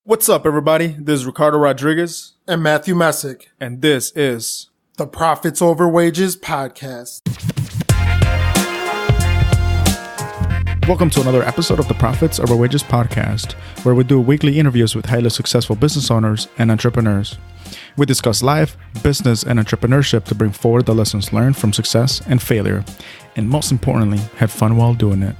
What's up, everybody? This is Ricardo Rodriguez. And Matthew Messick. And this is the Profits Over Wages podcast. Welcome to another episode of the Profits Over Wages podcast, where we do weekly interviews with highly successful business owners and entrepreneurs. We discuss life, business, and entrepreneurship to bring forward the lessons learned from success and failure, and most importantly, have fun while doing it.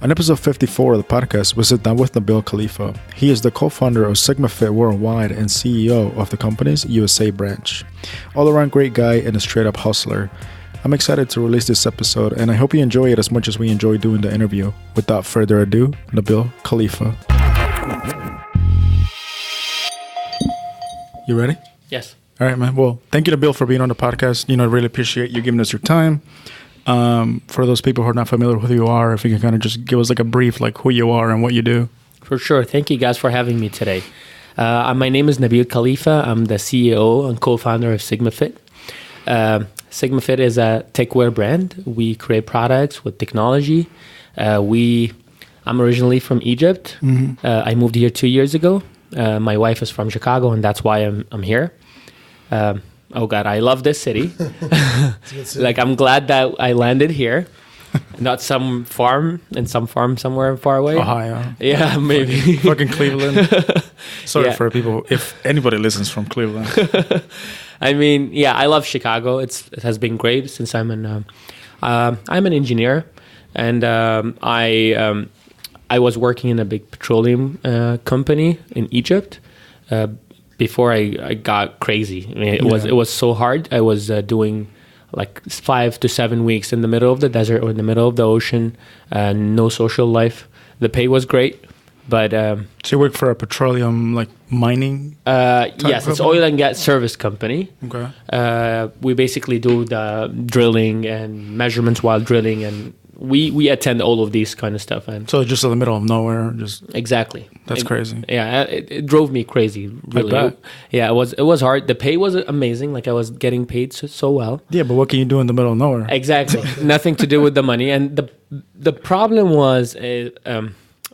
On episode 54 of the podcast, we sit down with Nabil Khalifa. He is the co-founder of Sigmafit Worldwide and CEO of the company's USA branch. All-around great guy and a straight-up hustler. I'm excited to release this episode, and I hope you enjoy it as much as we enjoy doing the interview. Without further ado, Nabil Khalifa. You ready? Yes. All right, man. Well, thank you, Nabil, for being on the podcast. I really appreciate you giving us your time. For those people who are not familiar with who you are, if you can kind of just give us like a brief, like who you are and what you do. For sure. Thank you guys for having me today. My name is Nabil Khalifa. I'm the CEO and co-founder of Sigmafit. Sigmafit is a techwear brand. We create products with technology. I'm originally from Egypt. Mm-hmm. I moved here 2 years ago. My wife is from Chicago, and that's why I'm here. Oh God, I love this city. Like, I'm glad that I landed here, not some farm somewhere far away. Ohio. Yeah, maybe. Fucking Cleveland. Sorry for people, if anybody listens from Cleveland. I mean, yeah, I love Chicago. It has been great since I'm an engineer, and I was working in a big petroleum company in Egypt. Before I got crazy. I mean, it was so hard. I was doing like 5 to 7 weeks in the middle of the desert or in the middle of the ocean, no social life. The pay was great, but so you work for a petroleum, like mining? Yes, it's oil and gas service company. Okay. We basically do the drilling and measurements while drilling, and we attend all of these kind of stuff. And so just in the middle of nowhere, just exactly. That's crazy. Yeah, it drove me crazy. Really. I bet. Yeah, it was hard. The pay was amazing. Like, I was getting paid so well. Yeah, but what can you do in the middle of nowhere? Exactly. Nothing to do with the money. And the problem was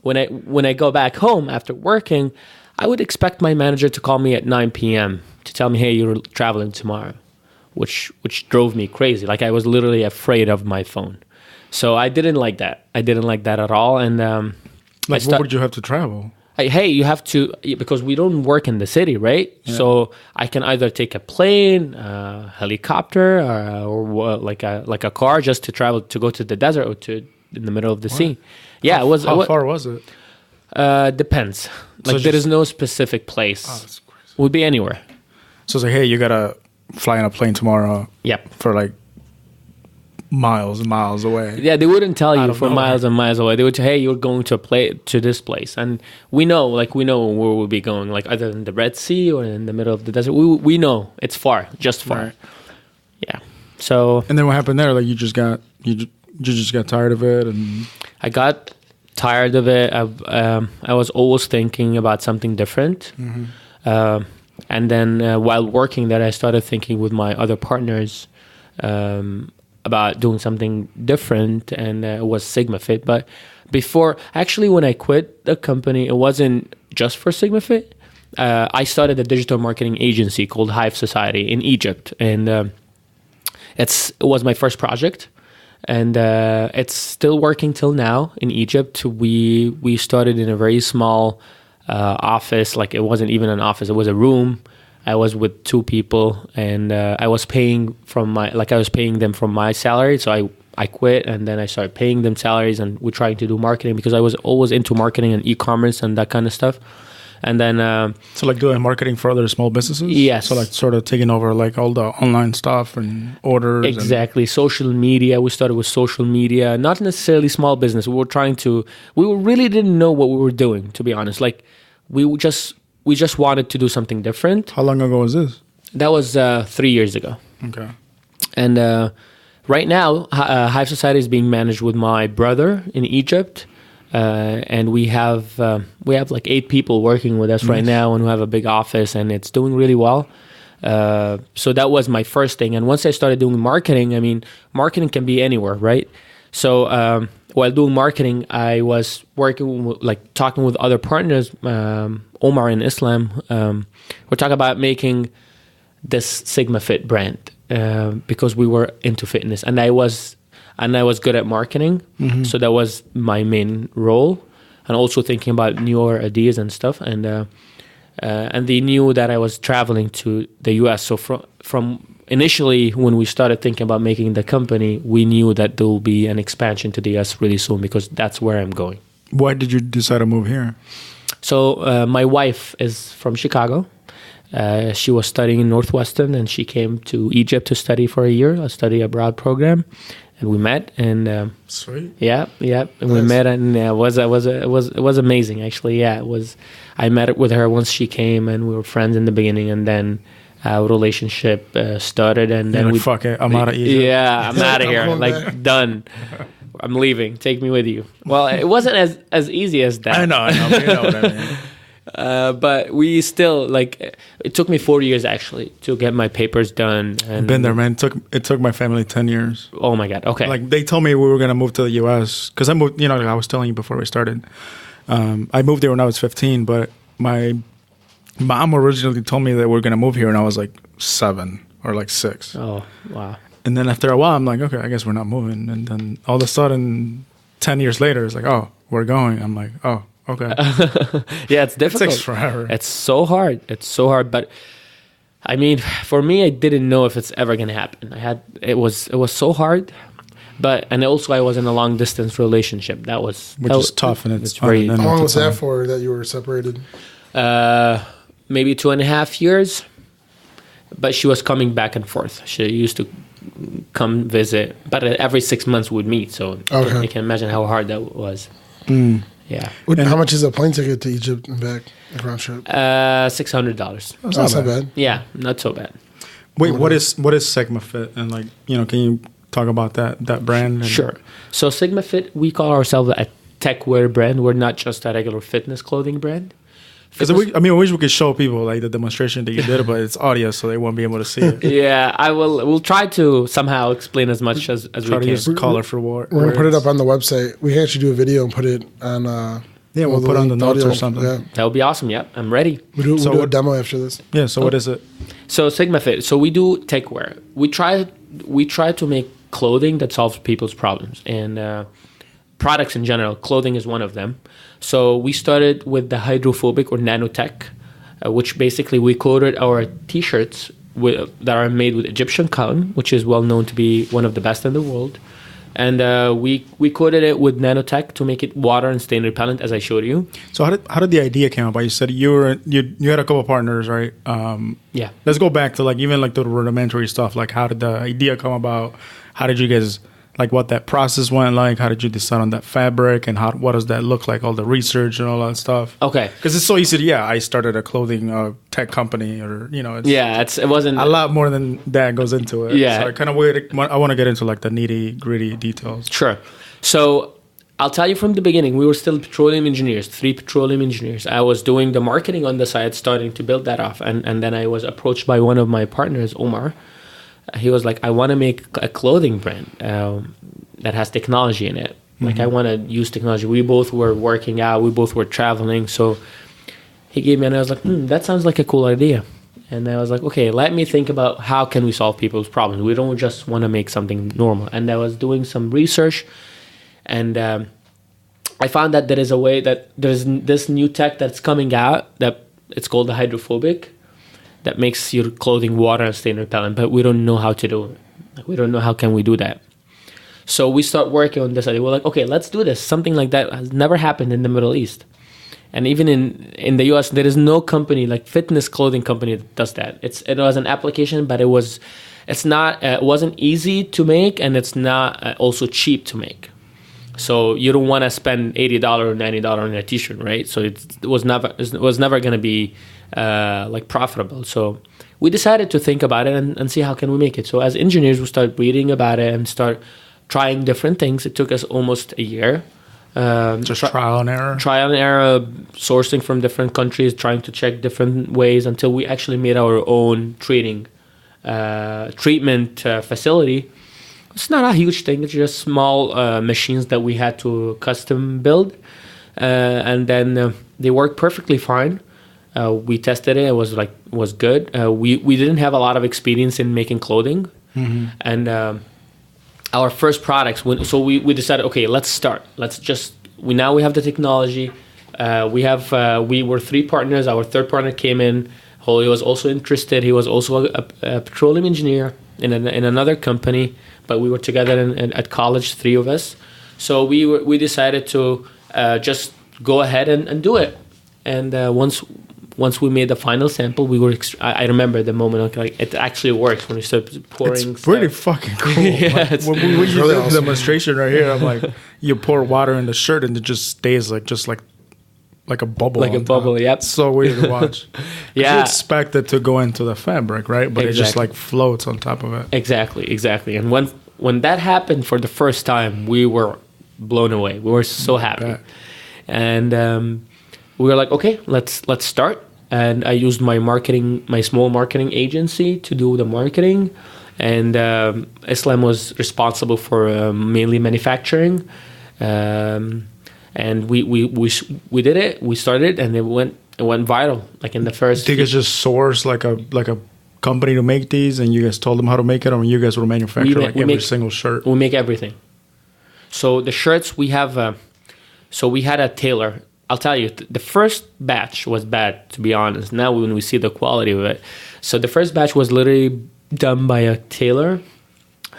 when I go back home after working, I would expect my manager to call me at 9 p.m. to tell me, hey, you're traveling tomorrow, which drove me crazy. Like, I was literally afraid of my phone. So I didn't like that. I didn't like that at all. And what would you have to travel? Hey, you have to, because we don't work in the city, right? Yeah. So I can either take a plane, helicopter, or like a car just to travel to go to the desert or to in the middle of the sea. Yeah, How far was it? Depends. Like, there is no specific place. Oh, that's crazy. Would be anywhere. So it's like, hey, you gotta fly on a plane tomorrow. Yep. For like miles and miles away. Yeah, they wouldn't tell you for miles and miles away. They would say, hey, you're going to this place. And we know where we'll be going, like either in the Red Sea or in the middle of the desert. We know it's far, just far. Right. Yeah. So. And then what happened there? Like, you just got tired of it, and I got tired of it. I was always thinking about something different. Mm-hmm. And then while working there, I started thinking with my other partners about doing something different, and it was Sigmafit. But when I quit the company, it wasn't just for Sigmafit. I started a digital marketing agency called Hive Society in Egypt, and it was my first project, and it's still working till now in Egypt. We started in a very small office. Like, it wasn't even an office; it was a room. I was with 2 people, and I was paying them from my salary. So I quit, and then I started paying them salaries, and we're trying to do marketing because I was always into marketing and e-commerce and that kind of stuff. And then so like doing marketing for other small businesses. Yes. So like sort of taking over like all the online stuff and orders. Exactly. Social media. We started with social media, not necessarily small business. We really didn't know what we were doing, to be honest. Like, we just wanted to do something different. How long ago was this? That was 3 years ago. Okay. And right now, Hive Society is being managed with my brother in Egypt. And we have like 8 people working with us right now, and we have a big office, and it's doing really well. So that was my first thing. And once I started doing marketing, I mean, marketing can be anywhere, right? So while doing marketing, I was working with, talking with other partners, Omar and Islam. We're talking about making this Sigmafit brand because we were into fitness, and I was good at marketing. So that was my main role, and also thinking about newer ideas and stuff. And they knew that I was traveling to the US. So from initially, when we started thinking about making the company, we knew that there will be an expansion to the US really soon because that's where I'm going. Why did you decide to move here? So my wife is from Chicago. She was studying in Northwestern, and she came to Egypt to study for a year, a study abroad program. And we met, and sweet. Yeah, and we met, and it was amazing actually. Yeah, it was. I met with her once she came, and we were friends in the beginning, and then our relationship started, and then we fuck it, I'm out of Egypt. Yeah, I'm out of here, like done. I'm leaving. Take me with you. Well, it wasn't as easy as that. I know. You know what I mean. But we still it took me 4 years actually to get my papers done. And been there, man. It took my family 10 years. Oh my God. Okay. Like they told me we were gonna move to the U.S. because I moved. You know, like I was telling you before we started. I moved there when I was 15, but my mom originally told me that we were gonna move here when I was like 7 or like 6. Oh wow. And then after a while, I'm like, okay, I guess we're not moving. And then all of a sudden, 10 years later, it's like, oh, we're going. I'm like, oh. Okay. Yeah, it's difficult. It takes forever. It's so hard. But I mean, for me, I didn't know if it's ever gonna happen. It was so hard. And also I was in a long distance relationship. Which is tough, and it's very. How long was that for that you were separated? Maybe 2.5 years. But she was coming back and forth. She used to come visit, but every 6 months we'd meet. So you can imagine how hard that was. Mm. Yeah. How much is a plane ticket to Egypt and back, a round trip? $600. That's not bad. Yeah, not so bad. Wait, what is Sigmafit? And can you talk about that brand? Sure. So Sigmafit, we call ourselves a techwear brand. We're not just a regular fitness clothing brand. I wish we could show people like the demonstration that you did, but it's audio, so they won't be able to see it. Yeah, we'll try to somehow explain as much as we can. To use colorful words. We're gonna put it up on the website. We can actually do a video and put it on. We'll put on the notes or something. Yeah. That would be awesome. Yep, I'm ready. We'll do a demo after this. Yeah. So what is it? So Sigmafit. So we do techwear. We try to make clothing that solves people's problems and products in general. Clothing is one of them. So we started with the hydrophobic or nanotech, which basically we coated our T-shirts that are made with Egyptian cotton, which is well known to be one of the best in the world. And we coated it with nanotech to make it water and stain repellent, as I showed you. So how did the idea come about? You said you had a couple of partners, right? Yeah. Let's go back to the rudimentary stuff. Like, how did the idea come about? How did you guys what that process went like? How did you decide on that fabric, and what does that look like? All the research and all that stuff. Okay. Because it's so easy to I started a clothing tech company, or it wasn't a lot more than that goes into it. Yeah. So I want to get into the nitty gritty details. Sure. So I'll tell you from the beginning, we were still petroleum engineers, 3 petroleum engineers. I was doing the marketing on the side, starting to build that off, and then I was approached by one of my partners, Omar. He was like, I want to make a clothing brand that has technology in it. Mm-hmm. I want to use technology. We both were working out. We both were traveling. So he gave me, and I was like, that sounds like a cool idea. And I was like, okay, let me think about how can we solve people's problems. We don't just want to make something normal. And I was doing some research, and I found that there is a way that there's this new tech that's coming out that it's called the hydrophobic, that makes your clothing water and stain repellent, but we don't know how to do it. We don't know how can we do that. So we start working on this idea. We're like, okay, let's do this. Something like that has never happened in the Middle East. And even in the US, there is no company, fitness clothing company that does that. It was an application, but it wasn't easy to make, and it's not also cheap to make. So you don't want to spend $80 or $90 on a t-shirt, right? So it was never going to be profitable. So we decided to think about it and see how can we make it. So as engineers, we started reading about it and start trying different things. It took us almost a year. Just trial and error? Trial and error, sourcing from different countries, trying to check different ways until we actually made our own treatment facility It's not a huge thing. It's just small machines that we had to custom build, and then they worked perfectly fine. We tested it. It was good. We didn't have a lot of experience in making clothing, and our first products. So we decided, okay, let's start. Now we have the technology. We were 3 partners. Our third partner came in. He was also interested. He was also a petroleum engineer in another company, but we were together at college, 3 of us. So we decided to just go ahead and do it. And once we made the final sample, we were. I remember the moment, like, it actually works when you start pouring. It's pretty fucking cool. Yeah, when you really do the awesome. demonstration right here, I'm like, you pour water in the shirt and it just stays like a bubble. Like a bubble, yep. It's so weird to watch. Yeah. You expect it to go into the fabric, right? But it just Exactly. like floats on top of it. Exactly. And when that happened for the first time, we were blown away. We were so happy. bet. And we were like, okay, let's start. And I used my small marketing agency to do the marketing. And Islam was responsible for mainly manufacturing. And we did it. We started, and it went viral. Like in the first. You guys just source like a company to make these, and you guys told them how to make it, or you guys will manufacture every single shirt. We make everything. So the shirts we have. So we had a tailor. I'll tell you, the first batch was bad, to be honest. Now when we see the quality of it, so the first batch was literally done by a tailor,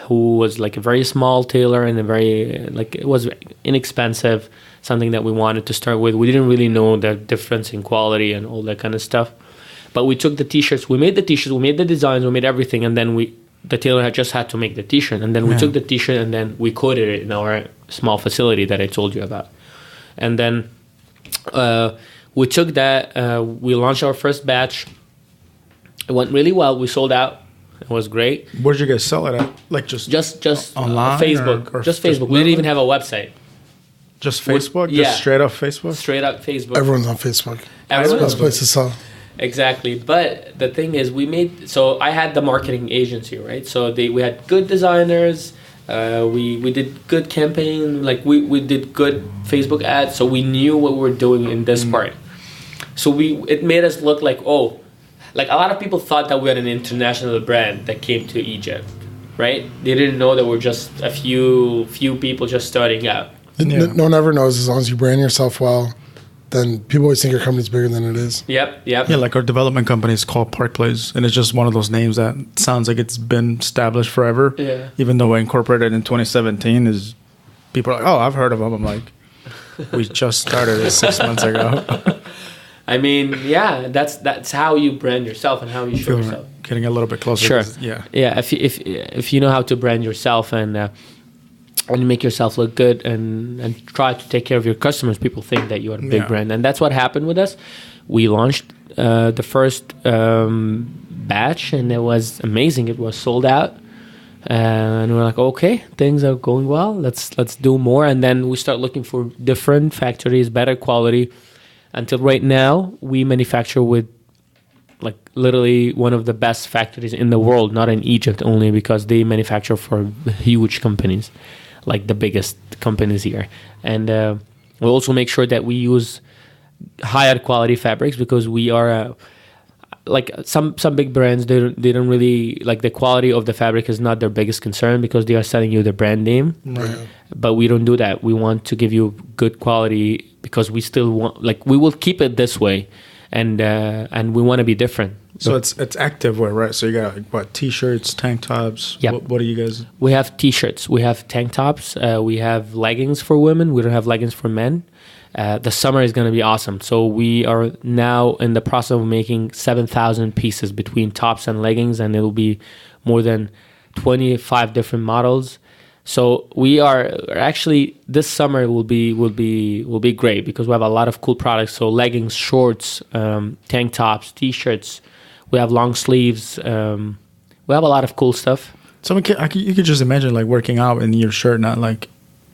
who was like a very small tailor and it was inexpensive, something that we wanted to start with. We didn't really know the difference in quality and all that kind of stuff. But we took the t-shirts, we made the designs, we made everything, and then the tailor just had to make the t-shirt. And then we took the t-shirt and then we coated it in our small facility that I told you about. And then we took that, we launched our first batch. It went really well. We sold out. It was great. Where did you guys sell it at? Like just online, Facebook. or just Facebook. We didn't even have a website. Just Facebook? Yeah. Just straight up Facebook? Straight up Facebook. Everyone's on Facebook. Everyone That's the place to sell. Exactly. But the thing is, so I had the marketing agency, right? So we had good designers. We did good campaign. Like we did good Facebook ads. So we knew what we were doing in this part. So it made us look like, like a lot of people thought that we had an international brand that came to Egypt, right? They didn't know that we're just a few people just starting out. No one ever knows. As long as you brand yourself well, then people always think your company's bigger than it is. Yep. Yeah, like our development company is called Park Place, and it's just one of those names that sounds like it's been established forever. Yeah. Even though we incorporated in 2017, people are like, oh, I've heard of them. I'm like, we just started it 6 months ago. I mean, yeah, that's how you brand yourself and how you show yourself. Getting a little bit closer. Sure. Yeah. If you know how to brand yourself and make yourself look good and try to take care of your customers, people think that you are a big brand, and that's what happened with us. We launched the first batch, and it was amazing. It was sold out, and we're like, okay, things are going well. Let's do more, and then we start looking for different factories, better quality. Until right now, we manufacture with like literally one of the best factories in the world, not in Egypt only, because they manufacture for huge companies, like the biggest companies here. And we also make sure that we use higher quality fabrics, because we are like some big brands, they don't really, like, the quality of the fabric is not their biggest concern, because they are selling you the brand name. Right. But we don't do that. We want to give you good quality, because we still want, like, we will keep it this way, and we want to be different. So it's activewear, right? So you got like what, t-shirts, tank tops. Yep. What do you guys? We have t-shirts, we have tank tops, we have leggings for women. We don't have leggings for men. The summer is going to be awesome. So we are now in the process of making 7,000 pieces between tops and leggings, and it will be more than 25 different models. So we are actually, this summer will be great, because we have a lot of cool products. So leggings, shorts, tank tops, t-shirts. We have long sleeves. We have a lot of cool stuff. So you could just imagine like working out in your shirt not like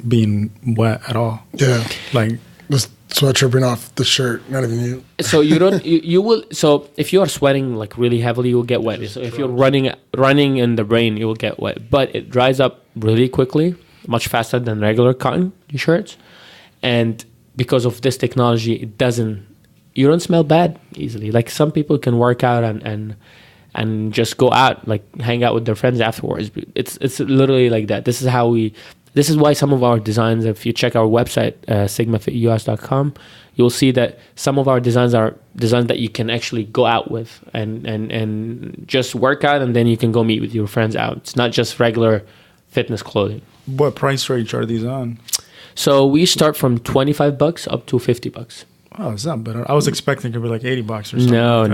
being wet at all. Yeah. Like The sweat dripping off the shirt, not even you. So you don't you will so if you are sweating like really heavily, you will get wet. So if you're running in the rain, you will get wet. But it dries up really quickly, much faster than regular cotton shirts. And because of this technology, you don't smell bad easily. Like some people can work out and just go out, like hang out with their friends afterwards. It's literally like that. This is why some of our designs, if you check our website, sigmafitus.com, you'll see that some of our designs are designs that you can actually go out with and just work out, and then you can go meet with your friends out. It's not just regular fitness clothing. What price range are these on? So we start from $25 up to $50. Oh, it's not better. I was expecting it to be like $80 or something. No.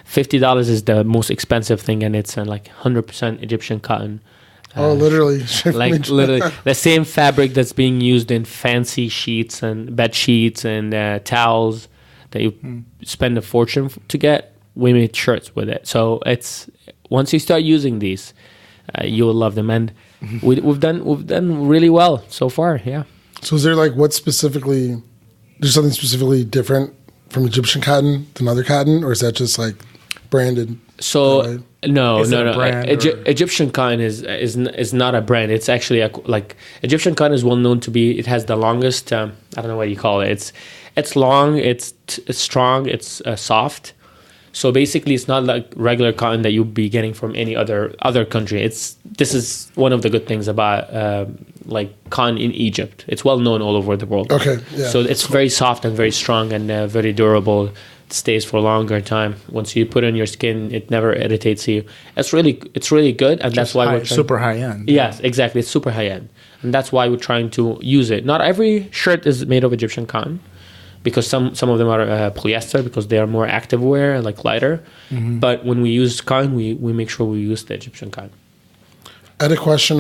$50 is the most expensive thing, and it's like 100% Egyptian cotton. Literally. Like literally the same fabric that's being used in fancy sheets and bed sheets and towels that you spend a fortune to get. We made shirts with it. So it's once you start using these, you will love them, and we've done really well so far. Yeah. So is there like there's something specifically different from Egyptian cotton than other cotton, or is that just like branded? So no. Egyptian cotton is not a brand. It's actually like Egyptian cotton is well known to be. It has the longest. I don't know what you call it. It's long. It's strong. It's soft. So basically, it's not like regular cotton that you'd be getting from any other country. This is one of the good things about like cotton in Egypt. It's well known all over the world. Okay, yeah. So it's very soft and very strong and very durable. It stays for a longer time. Once you put it on your skin, it never irritates you. It's really good, and that's why we're super high end. Yes, exactly. It's super high end, and that's why we're trying to use it. Not every shirt is made of Egyptian cotton, because some of them are polyester because they are more activewear, like lighter. Mm-hmm. But when we use cotton, we make sure we use the Egyptian cotton. I had a question.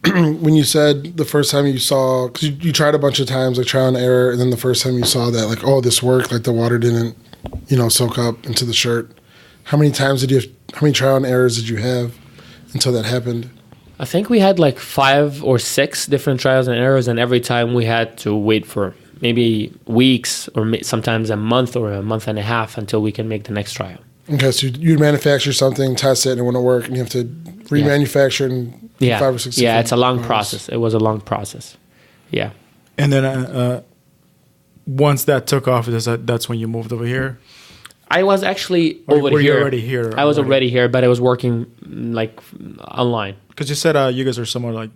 When you said the first time you saw, because you tried a bunch of times, like trial and error, and then the first time you saw that, like, oh, this worked, like the water didn't, soak up into the shirt. How many trial and errors did you have until that happened? I think we had like 5 or 6 different trials and errors, and every time we had to wait for maybe weeks or sometimes a month or a month and a half until we can make the next trial. Okay, so you'd manufacture something, test it, and it wouldn't work, and you have to remanufacture in 5 or 6 Yeah, it's a long process. It was a long process. Yeah. And then once that took off, that's when you moved over here? I was actually over here. Were you already here? I was already here, but I was working like online. Because you said you guys are somewhere like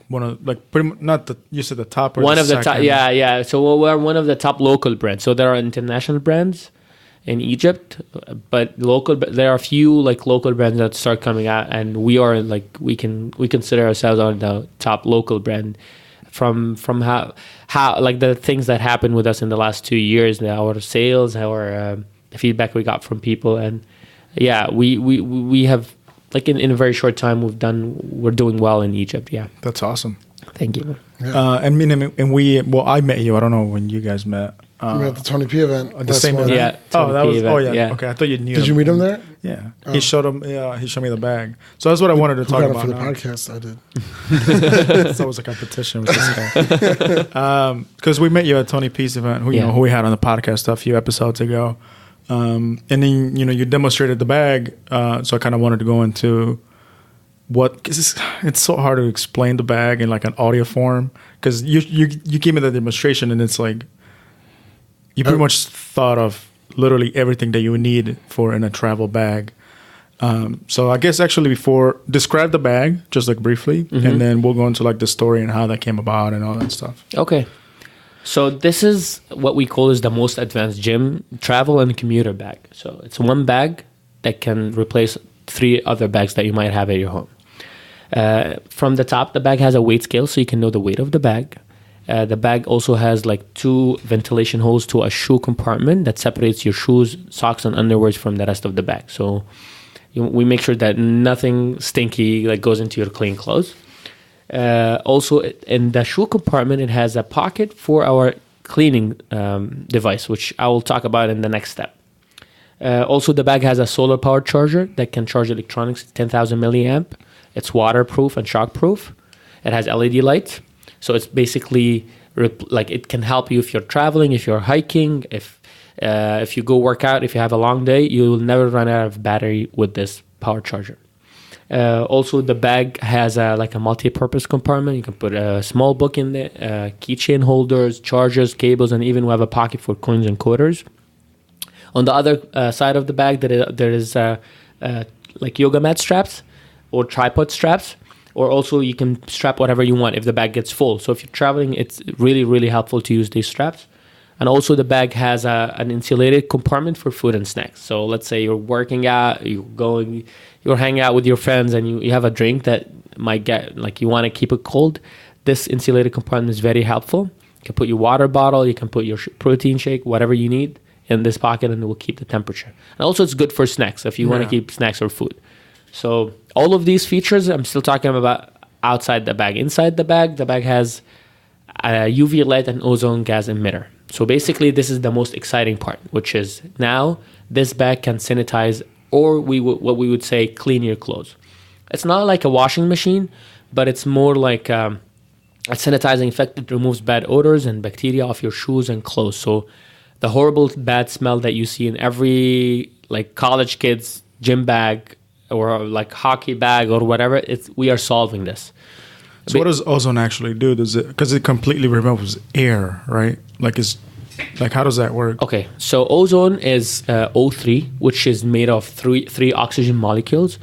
one of like pretty much not the you said the top or one the of the top. Yeah. So we're one of the top local brands. So there are international brands in Egypt, but there are a few like local brands that start coming out, and we are like we consider ourselves on the top local brand from how like the things that happened with us in the last 2 years, our sales, our feedback we got from people, and we have like in a very short time we're doing well in Egypt. Yeah, that's awesome. Thank you. Yeah. I met you. I don't know when you guys met. We met at the Tony P event. The same event. Yeah. Yeah. Okay, I thought you knew. Did you meet him there? Yeah. Oh. He showed me the bag. So that's what I wanted to talk about for the podcast. I did. It's always a competition with this guy. Because we met you at Tony P's event, who we had on the podcast a few episodes ago. And then you demonstrated the bag. So I kind of wanted to go into because it's so hard to explain the bag in like an audio form. Because you gave me the demonstration, and it's like you pretty much thought of literally everything that you would need in a travel bag. So I guess actually describe the bag just like briefly, mm-hmm. and then we'll go into like the story and how that came about and all that stuff. Okay. So this is what we call is the most advanced gym travel and commuter bag. So it's one bag that can replace 3 other bags that you might have at your home. From the top, the bag has a weight scale, so you can know the weight of the bag. The bag also has like 2 ventilation holes to a shoe compartment that separates your shoes, socks, and underwear from the rest of the bag. So we make sure that nothing stinky like goes into your clean clothes. Also, in the shoe compartment, it has a pocket for our cleaning device, which I will talk about in the next step. Also, the bag has a solar powered charger that can charge electronics at 10,000 milliamp. It's waterproof and shockproof. It has LED lights. So it's basically like it can help you if you're traveling, if you're hiking, if you go work out, if you have a long day, you will never run out of battery with this power charger. Also, the bag has like a multi-purpose compartment. You can put a small book in there, keychain holders, chargers, cables, and even we have a pocket for coins and quarters. On the other side of the bag, there is like yoga mat straps or tripod straps, or also you can strap whatever you want if the bag gets full. So if you're traveling, it's really, really helpful to use these straps. And also the bag has an insulated compartment for food and snacks. So let's say you're working out, you're hanging out with your friends, and you have a drink that might get, like you want to keep it cold. This insulated compartment is very helpful. You can put your water bottle, you can put your protein shake, whatever you need in this pocket, and it will keep the temperature. And also it's good for snacks if you want to keep snacks or food. So all of these features, I'm still talking about outside the bag. Inside the bag has a UV light and ozone gas emitter. So basically this is the most exciting part, which is now this bag can sanitize, or what we would say clean your clothes. It's not like a washing machine, but it's more like a sanitizing effect. It removes bad odors and bacteria off your shoes and clothes. So the horrible bad smell that you see in every like college kid's gym bag or like hockey bag or whatever, we are solving this. So what does ozone actually do? Because it completely removes air, right? Like how does that work? Okay, so ozone is O3, which is made of three oxygen molecules.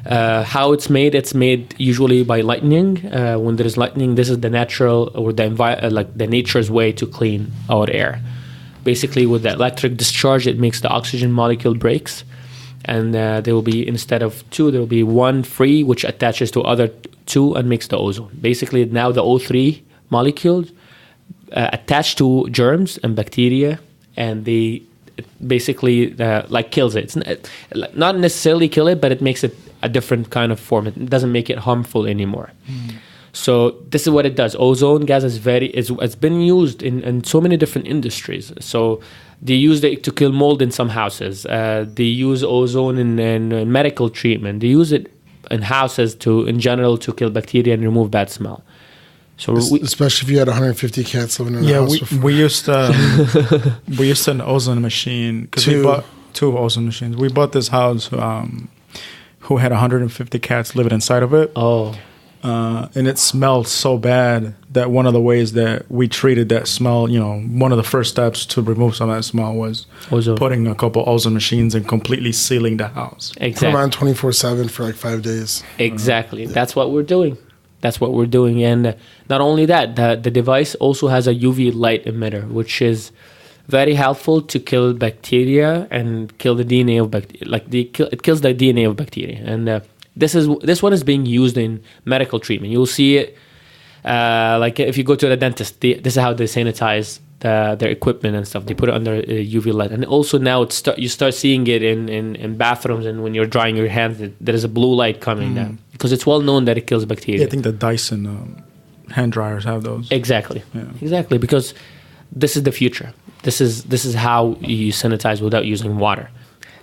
How it's made usually by lightning. When there is lightning, this is the natural or the nature's way to clean our air. Basically, with the electric discharge, it makes the oxygen molecule breaks, and there will be, instead of two, there will be one free, which attaches to other two and makes the ozone. Basically, now the O3 molecules attach to germs and bacteria, and they basically like kills it. It's not necessarily kill it, but it makes it a different kind of form. It doesn't make it harmful anymore. So this is what it does. Ozone gas it's been used in so many different industries. So they use it to kill mold in some houses. They use ozone in medical treatment. They use it in houses in general to kill bacteria and remove bad smell. So especially if you had 150 cats living in the house. We used an ozone machine because we bought two ozone machines. We bought this house who had 150 cats living inside of it. Oh. And it smelled so bad that one of the ways that we treated that smell, one of the first steps to remove some of that smell was putting a couple ozone machines and completely sealing the house. Put them on 24/7 for like 5 days. Exactly. That's what we're doing. And not only that, the device also has a UV light emitter, which is very helpful to kill bacteria and kill the DNA of bacteria. It kills the DNA of bacteria. And this one is being used in medical treatment. You'll see it like if you go to the dentist. This is how they sanitize their equipment and stuff. They put it under UV light, and also now you start seeing it in bathrooms, and when you're drying your hands, there is a blue light coming down because it's well known that it kills bacteria. Yeah, I think the Dyson hand dryers have those. Exactly, exactly, because this is the future. This is how you sanitize without using water.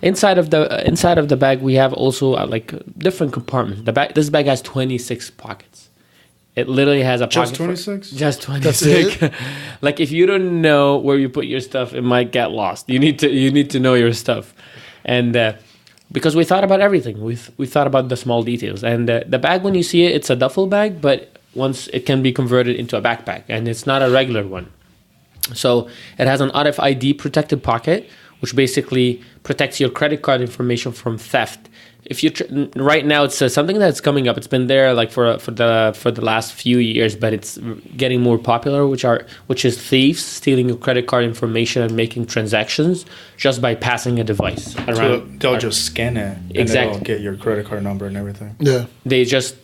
Inside of the bag, we have also like different compartments. This bag has 26 pockets. It literally has a pocket. Just 26? Just 26. That's it? Like if you don't know where you put your stuff, it might get lost. You need to know your stuff, and because we thought about everything, we thought about the small details. And the bag, when you see it, it's a duffel bag, but once it can be converted into a backpack, and it's not a regular one. So it has an RFID protected pocket, which basically protects your credit card information from theft. If you right now, it's something that's coming up. It's been there like for the last few years, but it's getting more popular, which is thieves stealing your credit card information and making transactions just by passing a device around. So they'll just scan it. Exactly. And they'll get your credit card number and everything. Yeah. They just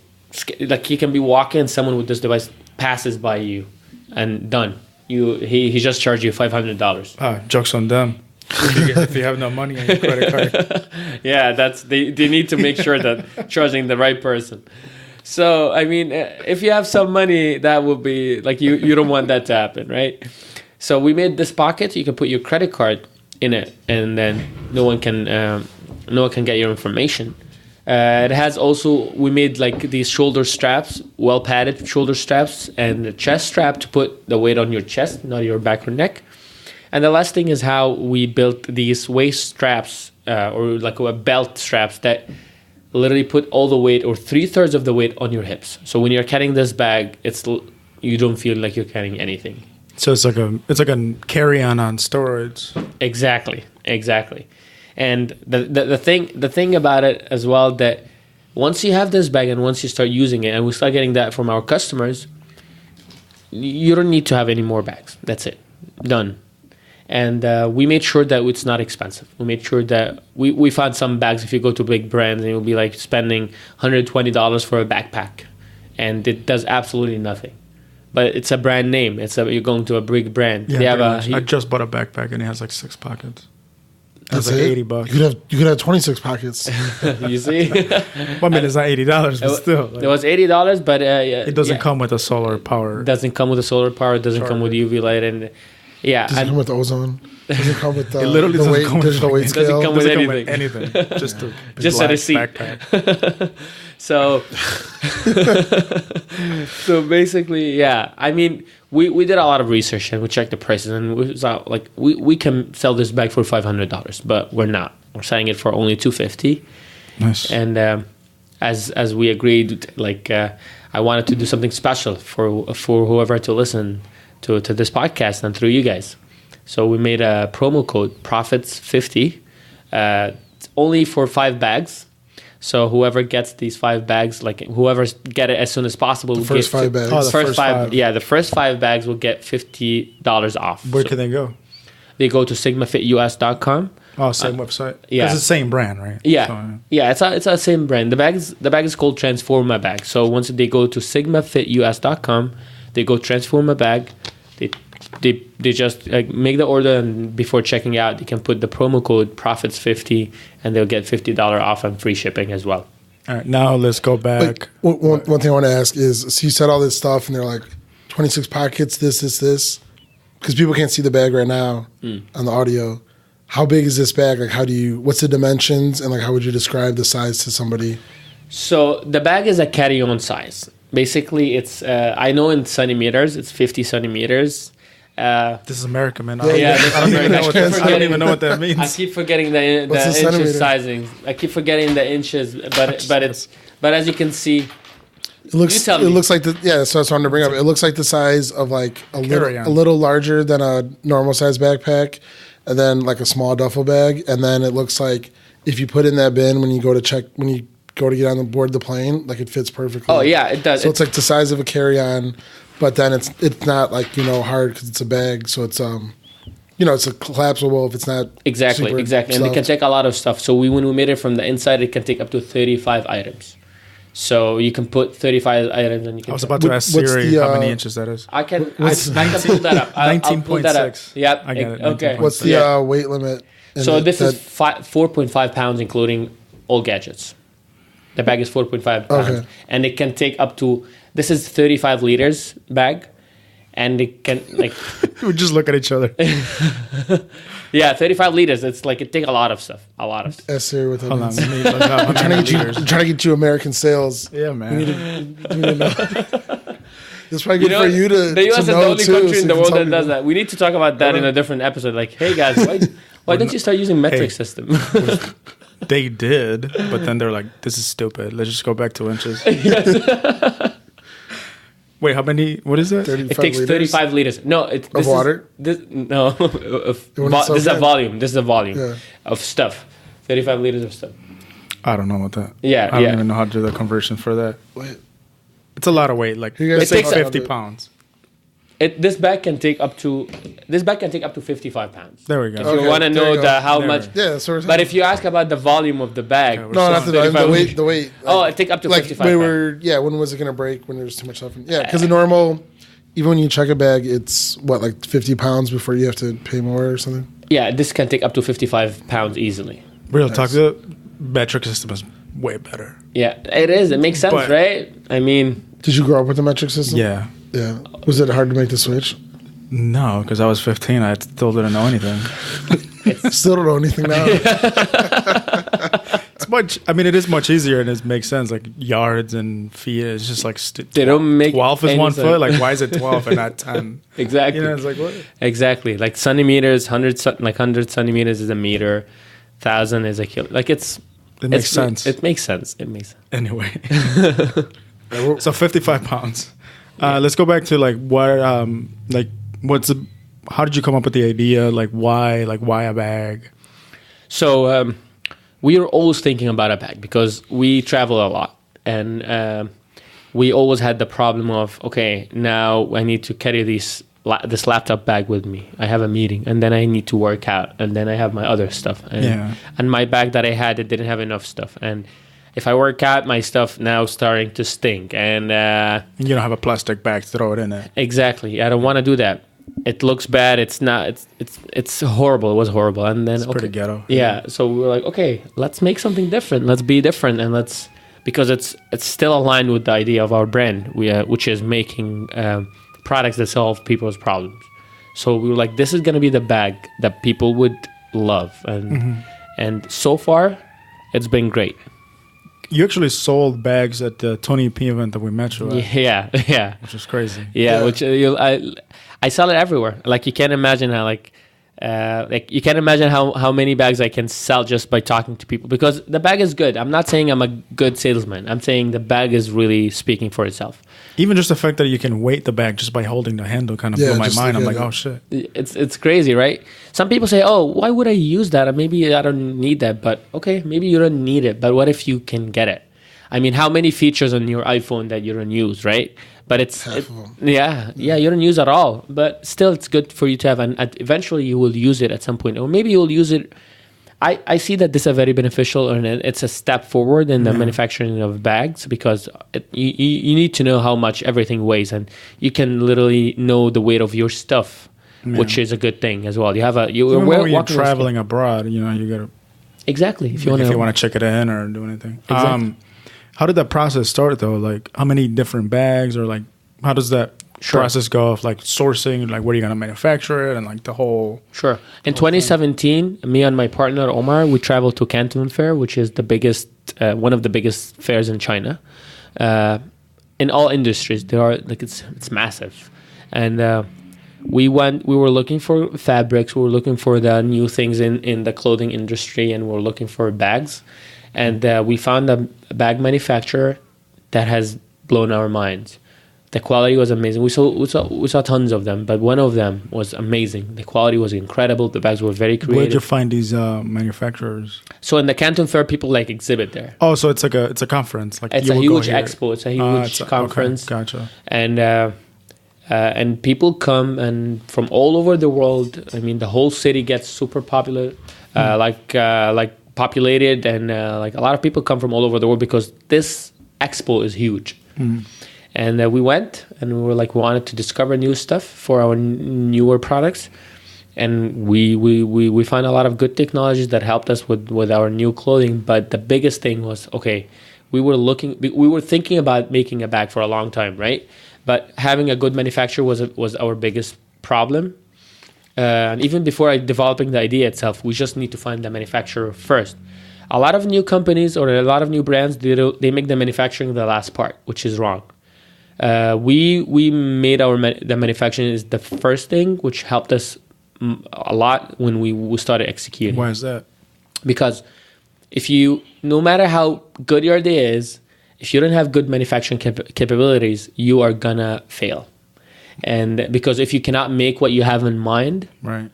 like you can be walking, and someone with this device passes by you, and done. He just charged you $500. Jokes on them. If you have no money on your credit card. Yeah, they need to make sure that charging the right person. So I mean, if you have some money, that will be like you don't want that to happen, right? So we made this pocket. You can put your credit card in it, and then no one can get your information. It has also, we made like these shoulder straps, well padded shoulder straps, and a chest strap to put the weight on your chest, not your back or neck. And the last thing is how we built these waist straps, or like a belt straps that literally put all the weight or 3/3 of the weight on your hips. So when you're carrying this bag, you don't feel like you're carrying anything. So it's like a carry-on steroids. Exactly. And the thing about it as well, that once you have this bag and once you start using it, and we start getting that from our customers, you don't need to have any more bags. That's it. Done. And we made sure that it's not expensive. We made sure that we found some bags, if you go to big brands, and you'll be like spending $120 for a backpack, and it does absolutely nothing. But it's a brand name. You're going to a big brand. Yeah, they have I just bought a backpack and it has like 6 pockets. That's like it? $80. You could have 26 pockets. You see? Well, I mean, it's not $80, but still. It was $80, but it doesn't come with a solar power. It doesn't come with a solar power. It doesn't come with UV light, and Does it come with ozone? Does it come with it literally the doesn't come with digital weight scale? Doesn't come with anything. Just a just a receipt. backpack. So basically, yeah. I mean, we did a lot of research and we checked the prices, and we can sell this bag for $500, but we're not. We're selling it for only $250. Nice. And as we agreed, I wanted to do something special for whoever to listen to this podcast and through you guys. So we made a promo code, Profits50, only for 5 bags. So whoever gets these 5 bags, whoever get it as soon as possible, the first 5 bags. Oh, the first five. Yeah, the first 5 bags will get $50 off. Where can they go? They go to sigmafitus.com. Oh, same website. Yeah, it's the same brand, right? Yeah, So, yeah, it's a same brand. The bag is called Transforma bag. So once they go to sigmafitus.com, they go Transforma bag. They just make the order, and before checking out, they can put the promo code Profits50, and they'll get $50 off and free shipping as well. All right, now let's go back. One thing I want to ask is, so you said all this stuff, and they're like 26 pockets, this, because people can't see the bag right now on the audio. How big is this bag? What's the dimensions, and how would you describe the size to somebody? So the bag is a carry-on size. Basically, it's I know in centimeters, it's 50 centimeters. This is America, man. Yeah, this is America. I don't even know what that means. I keep forgetting the inches sizing. I keep forgetting the inches, but as you can see, it looks like so that's what I wanted to bring up. It looks like the size of a little larger than a normal size backpack, and then a small duffel bag, and then it looks like if you put in that bin when you go to get on board the plane, it fits perfectly. Oh yeah, it does. So it's the size of a carry-on, but then it's not hard because it's a bag. So it's it's a collapsible if it's not exactly, and it can take a lot of stuff. So when we made it from the inside, it can take up to 35 items. So you can put 35 items, and you can. I was about to ask Siri how many inches that is. I can pull that up. 19.6. Yep. I got it. Okay. What's the weight limit? So this is 4.5 pounds, including all gadgets. The bag is 4.5 pounds, and it can take up to. This is 35 liters bag, and it can We just look at each other. Yeah, 35 liters. It's it take a lot of stuff. Yes, sir. With Hold on, let me look up. I'm trying to get you American sales. Yeah, man. We need to know. It's probably good for you to. The U.S. is the only country in the world that does people. that. We need to talk about that in a different episode. Hey guys, why don't you start using metric system? They did, but then they're like, "This is stupid. Let's just go back to inches." Wait, how many? What is that? It takes 35 liters. No, of water. This is a volume. This is a volume of stuff. 35 liters of stuff. I don't know what that. Yeah, I don't even know how to do the conversion for that. What? It's a lot of weight. It takes 50 pounds. This bag can take up to 55 pounds. There we go. If you want to know how much. Yeah, but if you ask about the volume of the bag, not the weight. The weight. It take up to 55 pounds. When was it going to break? When there's too much stuff. Because the normal, even when you check a bag, it's 50 pounds before you have to pay more or something. Yeah, this can take up to 55 pounds easily. Real talk. The metric system is way better. Yeah, it is. It makes sense, right? I mean, did you grow up with the metric system? Yeah. Yeah. Was it hard to make the switch? No, because I was 15. I still didn't know anything. Still don't know anything now. It's much. I mean, it is much easier, and it makes sense. Like yards and feet, it's just like they don't make 12 is 1 foot. Like, why is it 12 and not 10? Exactly. You know, it's like what? Exactly. Like centimeters, 100 centimeters is a meter, 1,000 is a kilo. Like it makes sense. It makes sense. It makes sense. Anyway, so 55 pounds. Let's go back to like what, how did you come up with the idea? Like why a bag? So we are always thinking about a bag because we travel a lot, and we always had the problem of, okay, now I need to carry this laptop bag with me. I have a meeting, and then I need to work out, and then I have my other stuff. And my bag that I had, it didn't have enough stuff. And if I work out, my stuff now starting to stink. And you don't have a plastic bag to throw it in it. Exactly. I don't want to do that. It looks bad. It's not. It's horrible. It was horrible. And then it's pretty ghetto. Yeah. So we were like, okay, let's make something different. Let's be different, and because it's still aligned with the idea of our brand, which is making products that solve people's problems. So we were like, this is gonna be the bag that people would love, and so far, it's been great. You actually sold bags at the Tony P event that we met you at. Yeah. Which is crazy. Yeah. Which I sell it everywhere. Like you can't imagine how you can't imagine how many bags I can sell just by talking to people, because the bag is good. I'm not saying I'm a good salesman. I'm saying the bag is really speaking for itself. Even just the fact that you can weight the bag just by holding the handle kind of blew my mind. I'm like, oh shit. It's crazy, right? Some people say, oh, why would I use that? Maybe I don't need that. But okay, maybe you don't need it. But what if you can get it? I mean, how many features on your iPhone that you don't use, right? But you don't use at all. But still, it's good for you to have, and eventually you will use it at some point, or maybe you'll use it. I see that this is very beneficial, and it's a step forward in the manufacturing of bags, because you need to know how much everything weighs, and you can literally know the weight of your stuff, which is a good thing as well. You have you're traveling abroad, you gotta exactly if you want to check it in or do anything. Exactly. How did that process start though? Like how many different bags, or like how does that process go of like sourcing, like where are you gonna manufacture it, and like the whole In 2017, me and my partner Omar, we traveled to Canton Fair, which is the biggest one of the biggest fairs in China. In all industries, there are like it's massive, and we were looking for fabrics, we were looking for the new things in the clothing industry, and we were looking for bags. And we found a bag manufacturer that has blown our minds. The quality was amazing. We saw tons of them, but one of them was amazing. The quality was incredible. The bags were very creative. Where did you find these manufacturers? So in the Canton Fair, people like exhibit there. Oh, so it's a conference. Like it's a huge expo. It's a huge conference. Okay, gotcha. And people come and from all over the world. I mean, the whole city gets super popular. Like populated, and like a lot of people come from all over the world because this expo is huge. And we went, and we were like, we wanted to discover new stuff for our newer products, and we found a lot of good technologies that helped us with our new clothing. But the biggest thing was, okay, we were thinking about making a bag for a long time, right? But having a good manufacturer was our biggest problem. And even before developing the idea itself, we just need to find the manufacturer first. A lot of new companies or a lot of new brands, they make the manufacturing the last part, which is wrong. We made the manufacturing is the first thing, which helped us a lot when we started executing. Why is that? Because no matter how good your idea is, if you don't have good manufacturing capabilities, you are gonna fail. And because if you cannot make what you have in mind, right,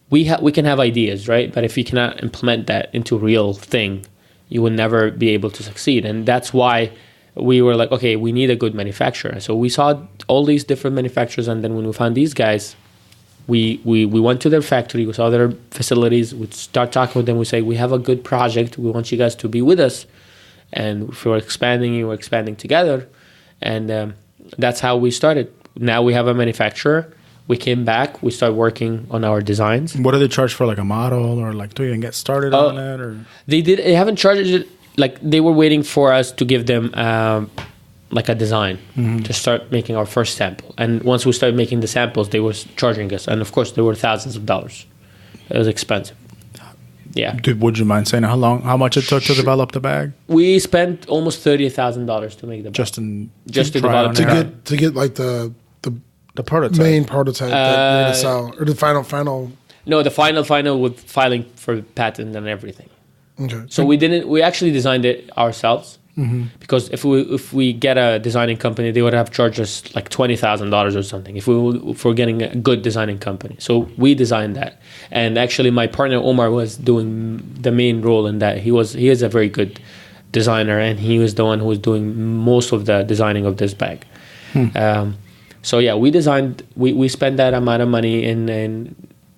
we can have ideas, right? But if you cannot implement that into a real thing, you will never be able to succeed. And that's why we were like, okay, we need a good manufacturer. So we saw all these different manufacturers, and then when we found these guys, we went to their factory, we saw their facilities, we start talking with them, we say, we have a good project, we want you guys to be with us. And if we're expanding together. And that's how we started. Now we have a manufacturer. We came back. We started working on our designs. What do they charge for, like a model, or like to even get started on it? Or they haven't charged it. Like they were waiting for us to give them like a design to start making our first sample. And once we started making the samples, they were charging us. And of course, there were thousands of dollars. It was expensive. Yeah. Would you mind saying how much it took to develop the bag? We spent almost $30,000 to make the bag. Just to try develop on the it. bag. to get like the prototype. main prototype that you're gonna sell, or the final. No, the final with filing for patent and everything. Okay. So we actually designed it ourselves. Because if we get a designing company, they would have charged us like $20,000 or something if we're getting a good designing company. So we designed that, and actually my partner Omar was doing the main role in that. He is a very good designer, and he was the one who was doing most of the designing of this bag. So yeah, we spent that amount of money in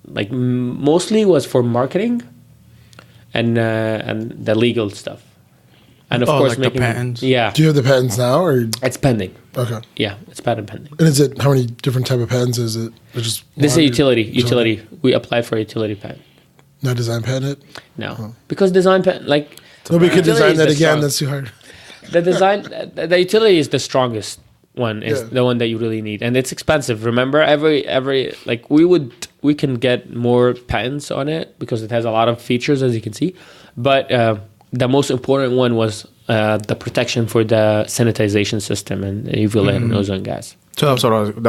like mostly was for marketing and the legal stuff. And of course, like the patents. Yeah. Do you have the patents now, or It's pending. okay? Yeah, it's patent pending. And is it how many different type of patents is it? Or just This is one? a utility. We applied for a utility patent. Not design patent. No, because design patent, like Nobody could utility design is that the again. strong- That's too hard. The design, the utility is the strongest one. Is Yeah. the one that you really need, and it's expensive. Remember, every like we can get more patents on it because it has a lot of features, as you can see, but the most important one was the protection for the sanitization system and UV light and ozone gas. So that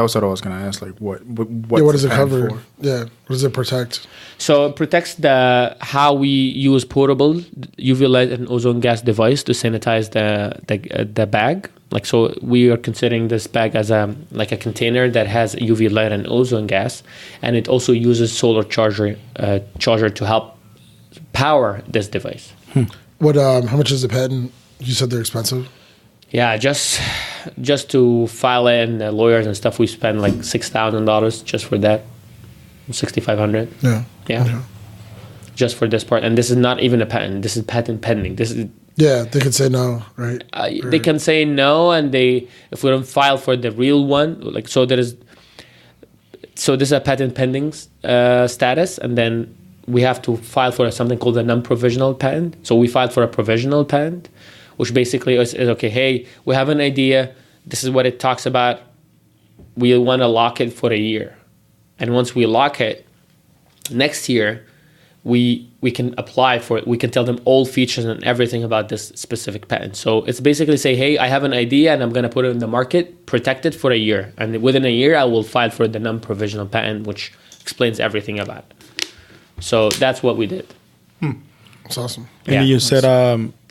was what I was going to ask. Like, what What does it cover? for? Yeah. What does it protect? So it protects how we use portable UV light and ozone gas device to sanitize the bag. Like, so we are considering this bag as a container that has UV light and ozone gas, and it also uses solar charger to help power this device. What? How much is the patent? You said they're expensive. Yeah, just to file it and the lawyers and stuff, we spend like $6,000 just for that, $6,500. Yeah. Yeah, just for this part, and this is not even a patent. This is patent pending. This is Yeah, they could say no, right? they can say no, and if we don't file for the real one, like this is a patent pending status, and then we have to file for something called a non-provisional patent. So we filed for a provisional patent, which basically is okay, hey, we have an idea. This is what it talks about. We want to lock it for a year. And once we lock it, next year, we can apply for it. We can tell them all features and everything about this specific patent. So it's basically say, hey, I have an idea and I'm going to put it in the market, protect it for a year. And within a year, I will file for the non-provisional patent, which explains everything about it. So that's what we did. It's awesome. And Yeah. you said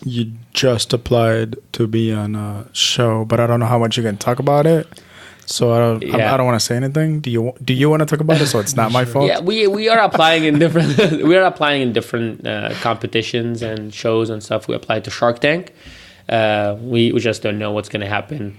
you just applied to be on a show, but I don't know how much you can talk about it. So I don't want to say anything. Do you want to talk about it? So it's not my fault. Yeah, we are applying in different competitions and shows and stuff. We applied to Shark Tank. We just don't know what's going to happen.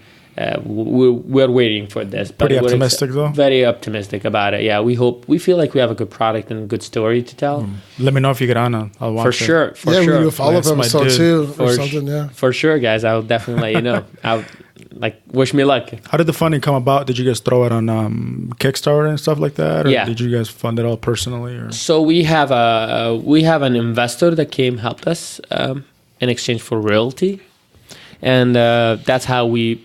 We're waiting for this. But Pretty optimistic though. Very optimistic about it. Yeah, we feel like we have a good product and a good story to tell. Let me know if you get on. I'll watch For it. sure. For yeah, sure. we do a follow-up That's my episode dude. too, or For something. Yeah. For sure, guys. I'll definitely let you know. Wish me luck. How did the funding come about? Did you guys throw it on Kickstarter and stuff like that, or Yeah. did you guys fund it all personally? Or? So we have an investor that came help us in exchange for royalty, and that's how we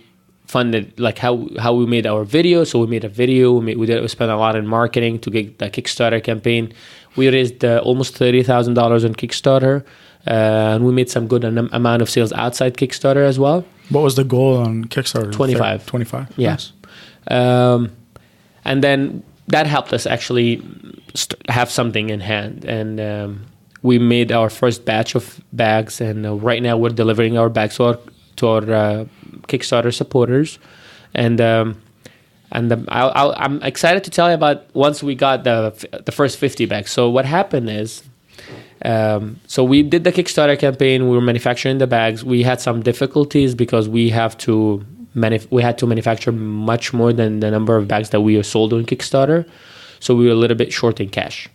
funded, like how we made our video. So we made a video. We spent a lot in marketing to get the Kickstarter campaign. We raised almost $30,000 on Kickstarter, and we made some good amount of sales outside Kickstarter as well. What was the goal on Kickstarter? 25. 25. Yeah. Nice. And then that helped us actually have something in hand. And we made our first batch of bags. And right now we're delivering our bags to our Kickstarter supporters. And I'm excited to tell you about once we got the first 50 bags. So what happened is, so we did the Kickstarter campaign. We were manufacturing the bags. We had some difficulties because we had to manufacture much more than the number of bags that we sold on Kickstarter. So we were a little bit short in cash.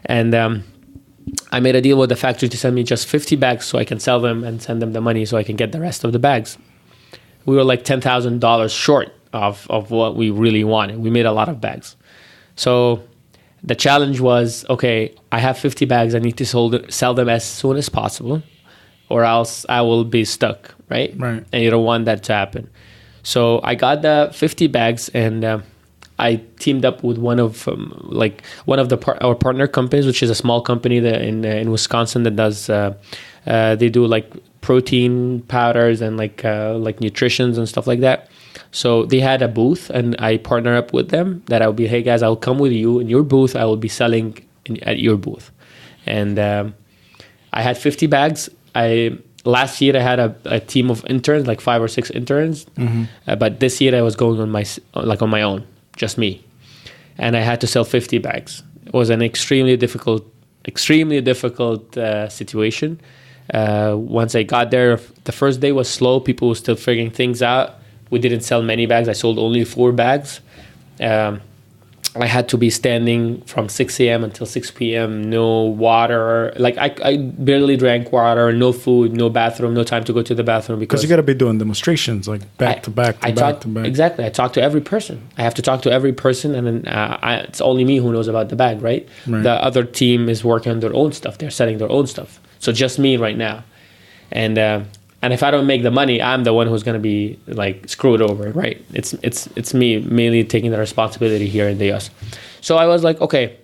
And I made a deal with the factory to send me just 50 bags so I can sell them and send them the money so I can get the rest of the bags. We were like $10,000 short of what we really wanted. We made a lot of bags. So the challenge was, okay, I have 50 bags. I need to sell them as soon as possible or else I will be stuck, right? Right. And you don't want that to happen. So I got the 50 bags and I teamed up with one of our partner companies, which is a small company that in Wisconsin that does they do like protein powders and like nutritions and stuff like that. So they had a booth, and I partner up with them that I'll be, hey guys, I'll come with you in your booth. I will be selling at your booth. And I had 50 bags. Last year I had a team of interns, like 5 or 6 interns. But this year I was going on my own, just me. And I had to sell 50 bags. It was an extremely difficult situation. Once I got there, the first day was slow. People were still figuring things out. We didn't sell many bags. I sold only 4 bags. I had to be standing from 6 a.m. until 6 p.m. No water. Like I barely drank water. No food. No bathroom. No time to go to the bathroom because you got to be doing demonstrations like back to back. Exactly. I talk to every person. I have to talk to every person, and then it's only me who knows about the bag, right? The other team is working on their own stuff. They're selling their own stuff. So just me right now, and if I don't make the money, I'm the one who's going to be like screwed over, right? It's me mainly taking the responsibility here in the US. So I was like, okay,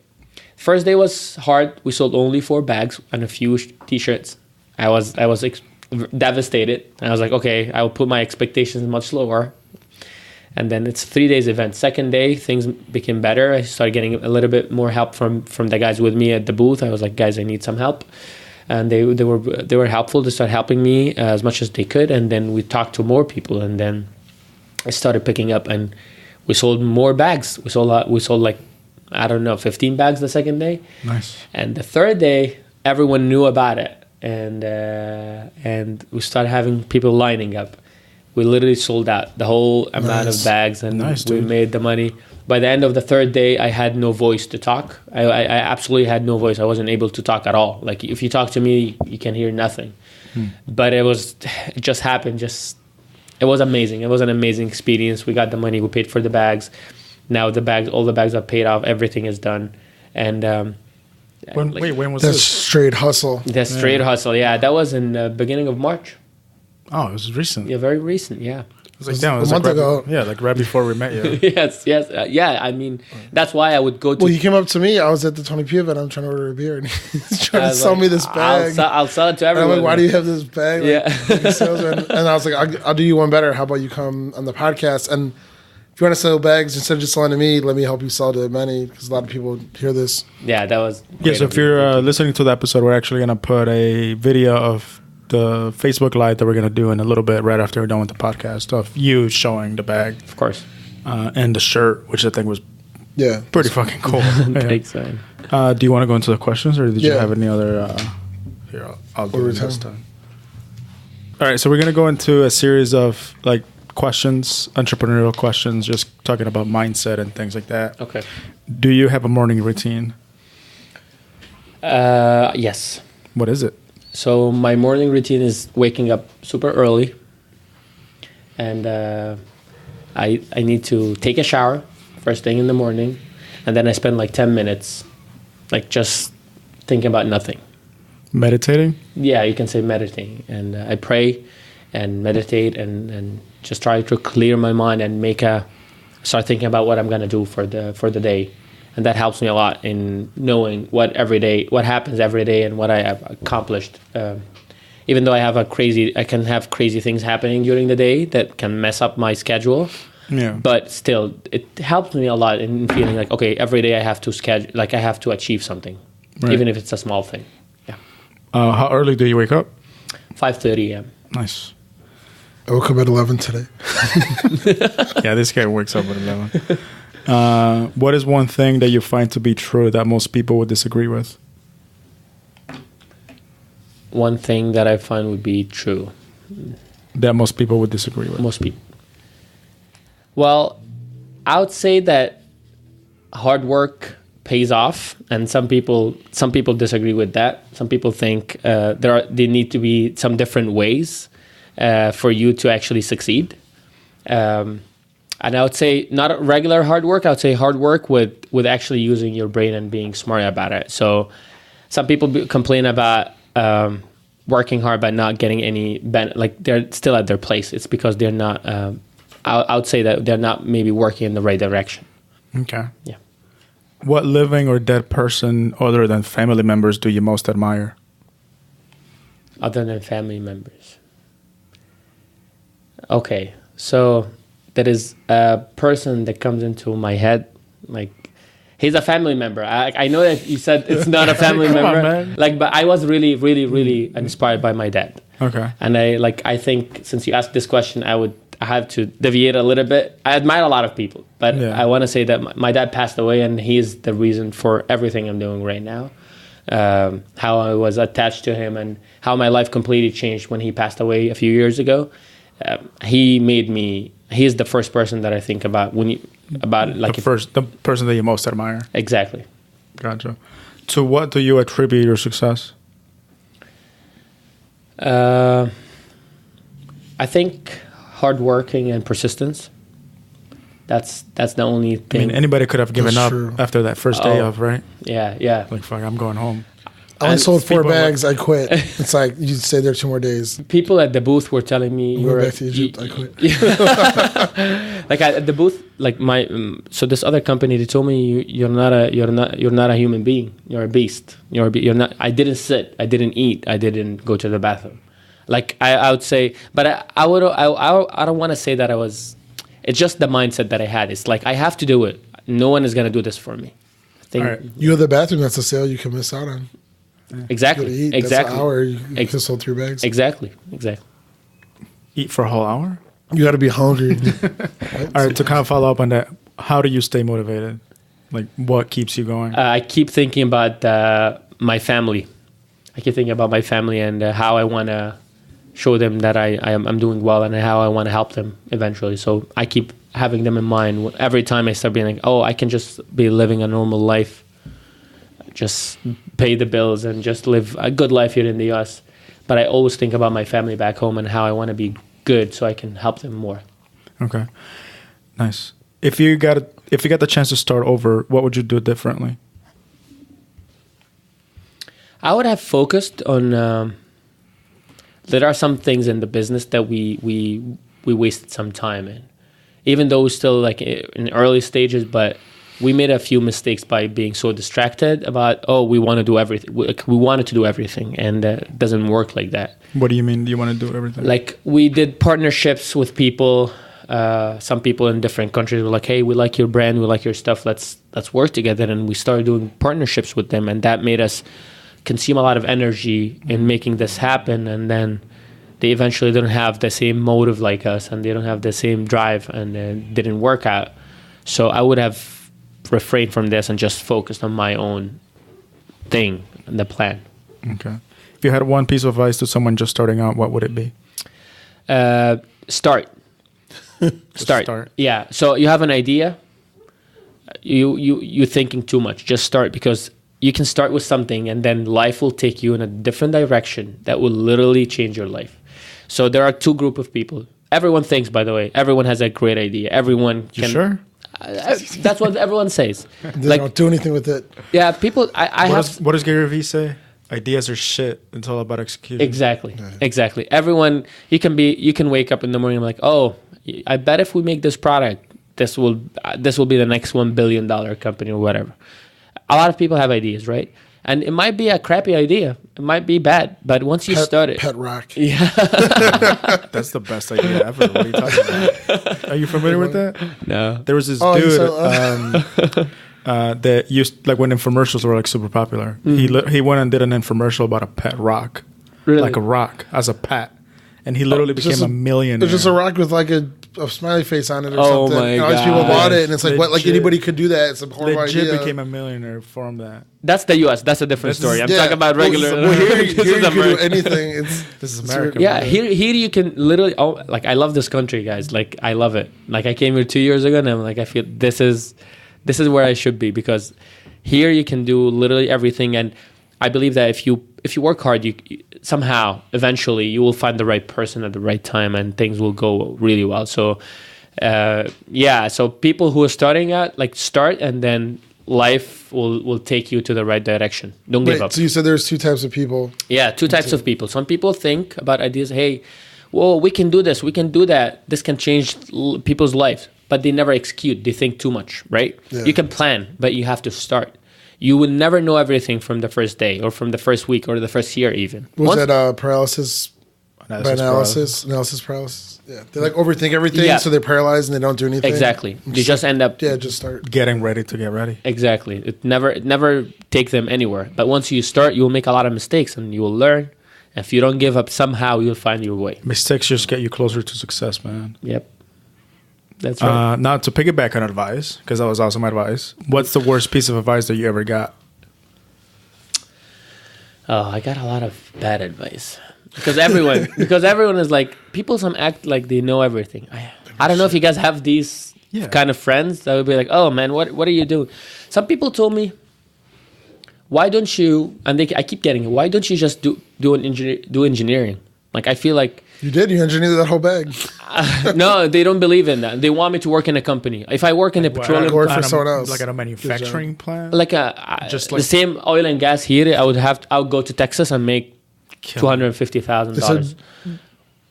first day was hard. We sold only 4 bags and a few t-shirts. I was devastated. And I was like, okay, I will put my expectations much lower. And then it's 3 days event. Second day, things became better. I started getting a little bit more help from the guys with me at the booth. I was like, guys, I need some help. And they were helpful to start helping me as much as they could. And then we talked to more people, and then I started picking up, and we sold more bags. We sold like, I don't know, 15 bags the second day. Nice. And the third day, everyone knew about it, and we started having people lining up. We literally sold out the whole amount of bags, and we made the money. By the end of the third day, I had no voice to talk. I absolutely had no voice. I wasn't able to talk at all. Like if you talk to me, you can hear nothing. But it just happened. It was amazing. It was an amazing experience. We got the money. We paid for the bags. Now all the bags are paid off. Everything is done. And when was that's this? straight hustle. That's straight hustle. Yeah, that was in the beginning of March. Oh, it was recent. Yeah, very recent. Yeah. It was like, a month ago. Like right before we met you. yes. Yeah, I mean, that's why I would go to... Well, he came up to me. I was at the Tony P event. I'm trying to order a beer, and he's trying to sell me this bag. I'll sell it to everyone. And I'm like, why do you have this bag? Like, yeah. And I was like, I'll do you one better. How about you come on the podcast? And if you want to sell bags, instead of just selling to me, let me help you sell to many, because a lot of people hear this. Yeah, that was... So if you're listening to the episode, we're actually going to put a video of the Facebook Live that we're going to do in a little bit right after we're done with the podcast of you showing the bag. Of course. And the shirt, which I think was Yeah. Pretty fucking cool. Thanks, man. Do you want to go into the questions, or did you have any other? Here, I'll do it this time. All right, so we're gonna go into a series of like questions, entrepreneurial questions, just talking about mindset and things like that. Okay. Do you have a morning routine? Yes. What is it? So my morning routine is waking up super early, and I need to take a shower first thing in the morning, and then I spend like 10 minutes, like just thinking about nothing. Meditating? Yeah, you can say meditating. And I pray and meditate and just try to clear my mind and start thinking about what I'm gonna do for the day. And that helps me a lot in knowing what happens every day and what I have accomplished. Even though I can have crazy things happening during the day that can mess up my schedule. Yeah. But still, it helps me a lot in feeling like, okay, every day I have to achieve something, even if it's a small thing. Yeah. How early do you wake up? 5:30 a.m. Nice. I woke up at 11 today. Yeah, this guy wakes up at 11. What is one thing that you find to be true that most people would disagree with? One thing that I find would be true. That most people would disagree with? Most people. Well, I would say that hard work pays off, and some people disagree with that. Some people think there need to be some different ways for you to actually succeed. And I would say not regular hard work. I would say hard work with actually using your brain and being smart about it. So some people complain about working hard but not getting any like they're still at their place. It's because they're not. I would say that they're not maybe working in the right direction. Okay. Yeah. What living or dead person other than family members do you most admire? Other than family members. Okay, so there is a person that comes into my head, like he's a family member. I know that you said it's not a family Come member, on, man. like, but I was really, really, really inspired by my dad. Okay. And I think since you asked this question, I have to deviate a little bit. I admire a lot of people, but Yeah. I want to say that my dad passed away, and he's the reason for everything I'm doing right now. How I was attached to him, and how my life completely changed when he passed away a few years ago. He's the first person that I think about The person that you most admire. Exactly. Gotcha. To what do you attribute your success? I think hard working and persistence. That's the only I thing. mean, anybody could have given That's up true. after that first day Oh. of, right? Yeah. Like, fuck, I'm going home. I only And sold 4 people are bags. I quit. It's like you stay there 2 more days. People at the booth were telling me, Went back to Egypt. I quit. like at the booth, like so this other company, they told me you're not a human being. You're a beast. You're not. I didn't sit. I didn't eat. I didn't go to the bathroom. Like I would say, but I don't want to say that I was. It's just the mindset that I had. It's like I have to do it. No one is gonna do this for me. I think All right. You have the bathroom. That's a sale you can miss out on. exactly, You gotta eat. exactly, That's an hour. You Ex- can sold 3 bags. exactly. Eat for a whole hour? You got to be hungry. All right, to kind of follow up on that, how do you stay motivated? Like, what keeps you going? I keep thinking about my family. I keep thinking about my family and how I want to show them that I'm doing well, and how I want to help them eventually. So I keep having them in mind every time I start being like, oh, I can just be living a normal life, just pay the bills and just live a good life here in the US. But I always think about my family back home and how I want to be good so I can help them more. Okay, nice. If you got the chance to start over, what would you do differently? I would have focused on. There are some things in the business that we wasted some time in, even though we're still like in early stages. But we made a few mistakes by being so distracted about we want to do everything. We wanted to do everything, and it doesn't work like that. What do you mean? Do you want to do everything? Like we did partnerships with people. Some people in different countries were like, "Hey, we like your brand, we like your stuff. Let's work together." And we started doing partnerships with them, and that made us consume a lot of energy in making this happen. And then they eventually don't have the same motive like us, and they don't have the same drive, and it didn't work out. So I would have refrained from this and just focused on my own thing and the plan. Okay. If you had one piece of advice to someone just starting out, what would it be? Start. Start. Yeah. So you have an idea. You're thinking too much. Just start, because you can start with something and then life will take you in a different direction that will literally change your life. So there are two groups of people. Everyone thinks, by the way, everyone has a great idea. Everyone can. You sure? That's what everyone says. They don't do anything with it. Yeah, people. What does Gary Vee say? Ideas are shit. It's all about execution. Exactly. Everyone. You can wake up in the morning and be like, oh, I bet if we make this product, this will be the next $1 billion company or whatever. A lot of people have ideas, right? And it might be a crappy idea. It might be bad. But once you start it... Pet rock. Yeah. That's the best idea ever. What are you talking about? Are you familiar with that? No. There was this dude that used, like when infomercials were like super popular. He went and did an infomercial about a pet rock. Really? Like a rock as a pet. And he literally became a millionaire. It's just a rock with like a smiley face on it or Oh something. my And all these people God. bought it, and it's like, what? Like Legit. anybody could do that. It's a horrible Legit idea. became a millionaire from that. That's the U.S. That's a different story. I'm Yeah. talking about regular... Well, here This you is can do America. anything. This is America. Yeah, bro. here you can literally... Oh, like, I love this country, guys. Like, I love it. Like, I came here 2 years ago, and I'm like, I feel this is where I should be, because here you can do literally everything. And I believe that if you work hard, you somehow, eventually, you will find the right person at the right time, and things will go really well. So, so people who are starting out, like, start, and then life will take you to the right direction. Don't give up. So you said there's 2 types of people. Yeah, two types of people. Some people think about ideas, hey, well, we can do this, we can do that. This can change people's lives. but they never execute. They think too much, right? Yeah. You can plan, but you have to start. You will never know everything from the first day or from the first week or the first year even. Was that paralysis by analysis? Analysis paralysis? Yeah. They like overthink everything, so they're paralyzed and they don't do anything. Exactly. They just end up... Yeah, just start. Getting ready to get ready. Exactly. It never take them anywhere. But once you start, you will make a lot of mistakes and you will learn. If you don't give up, somehow you'll find your way. Mistakes just get you closer to success, man. Yep. That's right. Now, to piggyback on advice, because that was also my advice, what's the worst piece of advice that you ever got? Oh, I got a lot of bad advice. Because everyone is like, people some act like they know everything. I don't know if you guys have these kind of friends that would be like, oh man, what are you doing? Some people told me, why don't you, and I keep getting it, why don't you just do engineering? Like, I feel like... You did. You engineered that whole bag. No, they don't believe in that. They want me to work in a company. If I work in a petroleum plant, for someone else, like at a manufacturing plant, like the same oil and gas here, I would go to Texas and make $250,000.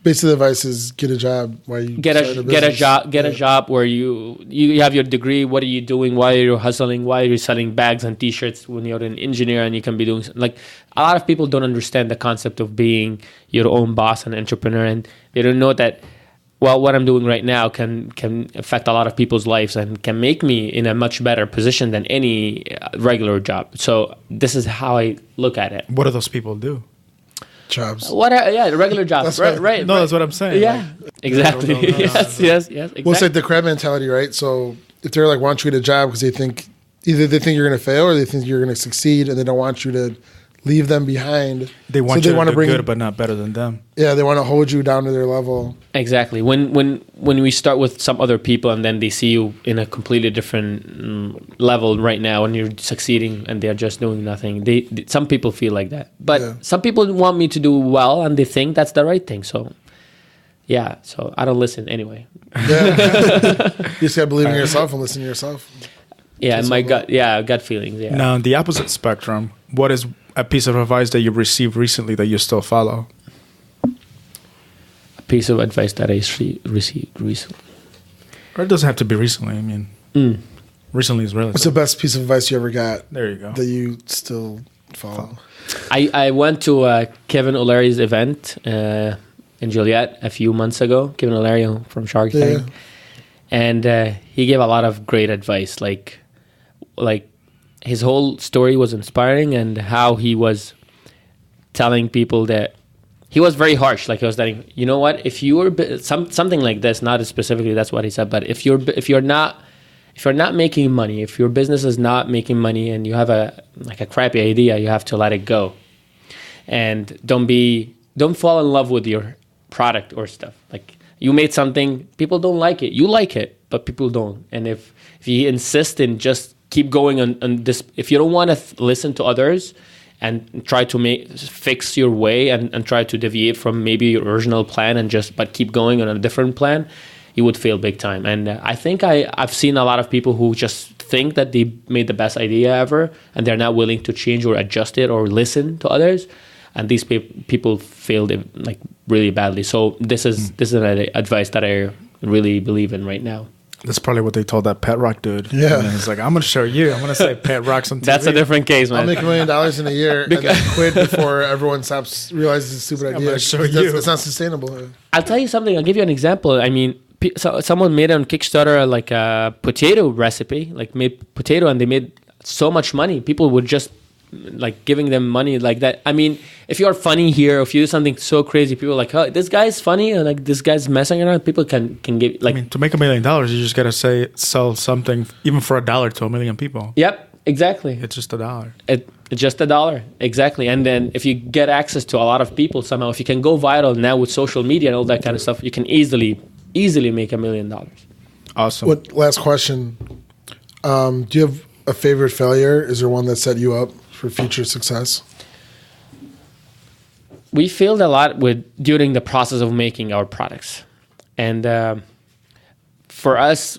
Basically, the advice is get a job while you get a job where you have your degree. What are you doing? Why are you hustling? Why are you selling bags and T-shirts when you're an engineer and you can be doing like a lot of people don't understand the concept of being your own boss and entrepreneur, and they don't know that. Well, what I'm doing right now can affect a lot of people's lives and can make me in a much better position than any regular job. So this is how I look at it. What do those people do? Jobs. Regular jobs. Right. No, that's what I'm saying. Yeah, exactly. Yes, exactly. Well, it's like the crab mentality, right? So if they're like want you to get a job because they think either they think you're going to fail or they think you're going to succeed, and they don't want you to leave them behind. They want you to do good, but not better than them. Yeah, they want to hold you down to their level. Exactly. When we start with some other people and then they see you in a completely different level right now and you're succeeding and they're just doing nothing, some people feel like that. But some people want me to do well and they think that's the right thing. So, so I don't listen anyway. Yeah. You just got to believe in yourself and listen to yourself. Yeah, my gut feelings. Yeah. Now, on the opposite spectrum, what is a piece of advice that you received recently that you still follow? A piece of advice that I received recently. Or it doesn't have to be recently. I mean, recently is relative. What's the best piece of advice you ever got? There you go. That you still follow? I went to Kevin OLeary's event in Joliet a few months ago. Kevin OLeary from Shark Tank. And he gave a lot of great advice. Like his whole story was inspiring, and how he was telling people that he was very harsh. Like he was telling, you know what, if you were something like this, not specifically that's what he said, but if you're not making money, if your business is not making money, and you have a crappy idea, you have to let it go, and don't fall in love with your product or stuff. Like you made something, people don't like it, you like it, but people don't. And if you insist in just keep going on this, if you don't want to listen to others and try to fix your way and try to deviate from maybe your original plan but keep going on a different plan, you would fail big time. And I think I've seen a lot of people who just think that they made the best idea ever and they're not willing to change or adjust it or listen to others. And these people failed like really badly. So this is an advice that I really believe in right now. That's probably what they told that Pet Rock dude. Yeah. And he's like, I'm going to show you. I'm going to say Pet Rock's on TV. That's a different case, man. I'll make $1 million in a year and then quit before everyone realizes it's a stupid idea. I'm going to show you. It's not sustainable. I'll tell you something. I'll give you an example. I mean, someone made on Kickstarter like a potato recipe, like made potato, and they made so much money. People would just like giving them money like that. I mean, if you're funny here, if you do something so crazy, people are like, oh, this guy's funny, and like this guy's messing around. People can give like. I mean, to make $1 million, you just gotta sell something even for $1 to 1 million people. Yep, exactly. It's just $1. It's just $1, exactly. And then if you get access to a lot of people somehow, if you can go viral now with social media and all that kind of stuff, you can easily make $1 million. Awesome. Last question? Do you have a favorite failure? Is there one that set you up for future success? We failed a lot during the process of making our products. And for us,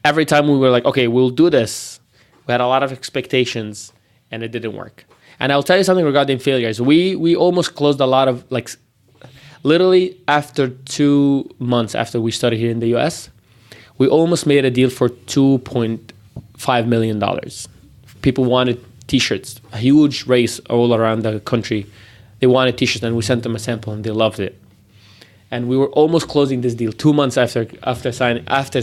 every time we were like, okay, we'll do this, we had a lot of expectations and it didn't work. And I'll tell you something regarding failures. We almost closed a lot of, like, literally after 2 months after we started here in the US, We almost made a deal for $2.5 million. People wanted T-shirts, a huge race all around the country. They wanted T-shirts, and we sent them a sample, and they loved it. And we were almost closing this deal 2 months after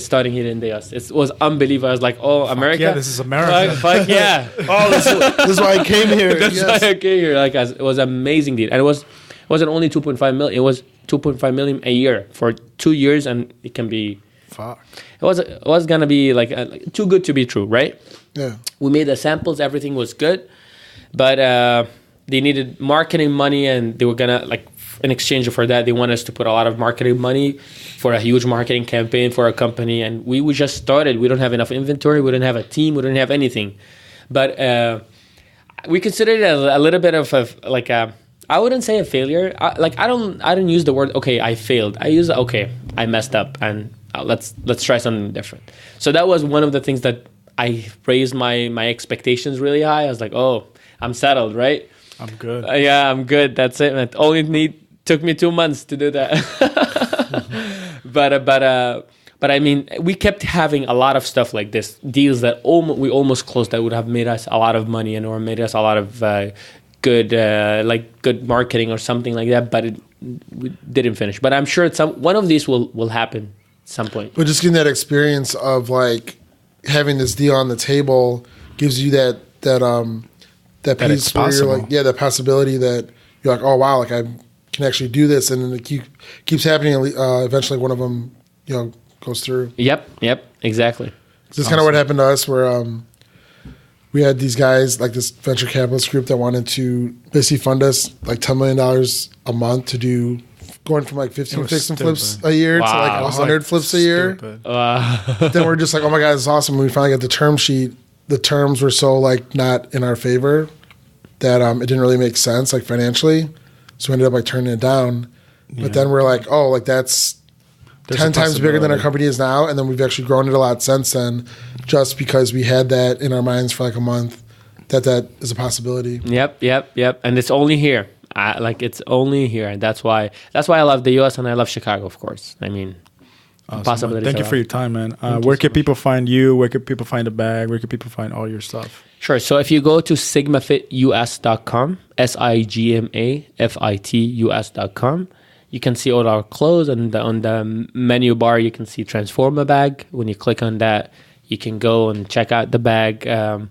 starting here in the US. It was unbelievable. I was like, "Oh, America! Yeah, this is America. Fuck yeah! Oh, this is why I came here. That's why I came here. Like, it was an amazing deal, and it wasn't only 2.5 million. It was 2.5 million a year for 2 years, and it can be. Fuck. It was gonna be like too good to be true, right? Yeah. We made the samples. Everything was good, but they needed marketing money, and they were gonna like. In exchange for that, they want us to put a lot of marketing money for a huge marketing campaign for a company. And we just started. We don't have enough inventory. We don't have a team. We don't have anything. But we consider it a little bit of I wouldn't say a failure. I don't use the word, okay, I failed. I use, okay, I messed up, and let's try something different. So that was one of the things that I raised my expectations really high. I was like, oh, I'm settled, right? I'm good. Yeah, I'm good. That's it. It only took me 2 months to do that. But I mean, we kept having a lot of stuff like this, deals that we almost closed that would have made us a lot of money or made us a lot of good marketing or something like that. But we didn't finish. But I'm sure one of these will happen at some point. But just getting that experience of like having this deal on the table gives you that piece where you're like, yeah, that possibility that you're like, oh wow, like I can actually do this, and then it keeps happening. Eventually, one of them, goes through. Yep, exactly. This is kind of what happened to us, where we had these guys, like this venture capitalist group that wanted to basically fund us like $10 million a month to do, going from like 15 fix and flips a year to like 100 flips a year. Then we're just like, oh my God, this is awesome. When we finally got the term sheet, the terms were so like not in our favor that it didn't really make sense like financially. So we ended up like turning it down. Yeah. But then we're like, oh, like there's 10 times bigger than our company is now. And then we've actually grown it a lot since then, just because we had that in our minds for like a month, that is a possibility. Yep. And it's only here. It's only here. And that's why I love the US and I love Chicago, of course. I mean, awesome. Possibilities. Thank you for your time, man. Where can people find you? Where can people find the bag? Where can people find all your stuff? Sure. So if you go to sigmafitus.com, sigmafitus.com, you can see all our clothes, and on the menu bar, you can see Transforma bag. When you click on that, you can go and check out the bag. And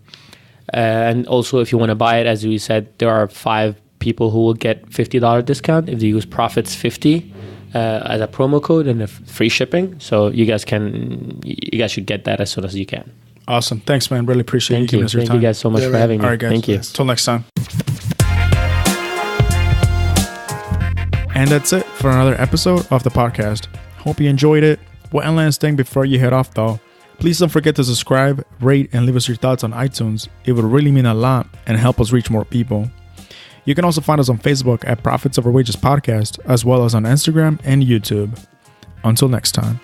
also, if you want to buy it, as we said, there are 5 people who will get $50 discount if they use Profits50 as a promo code and free shipping. So you guys should get that as soon as you can. Awesome. Thanks, man. Really appreciate you giving us your time. Thank you guys so much for having me. All right, guys. Thank you. Till next time. And that's it for another episode of the podcast. Hope you enjoyed it. One last thing before you head off, though. Please don't forget to subscribe, rate, and leave us your thoughts on iTunes. It would really mean a lot and help us reach more people. You can also find us on Facebook at Profits Over Wages Podcast, as well as on Instagram and YouTube. Until next time.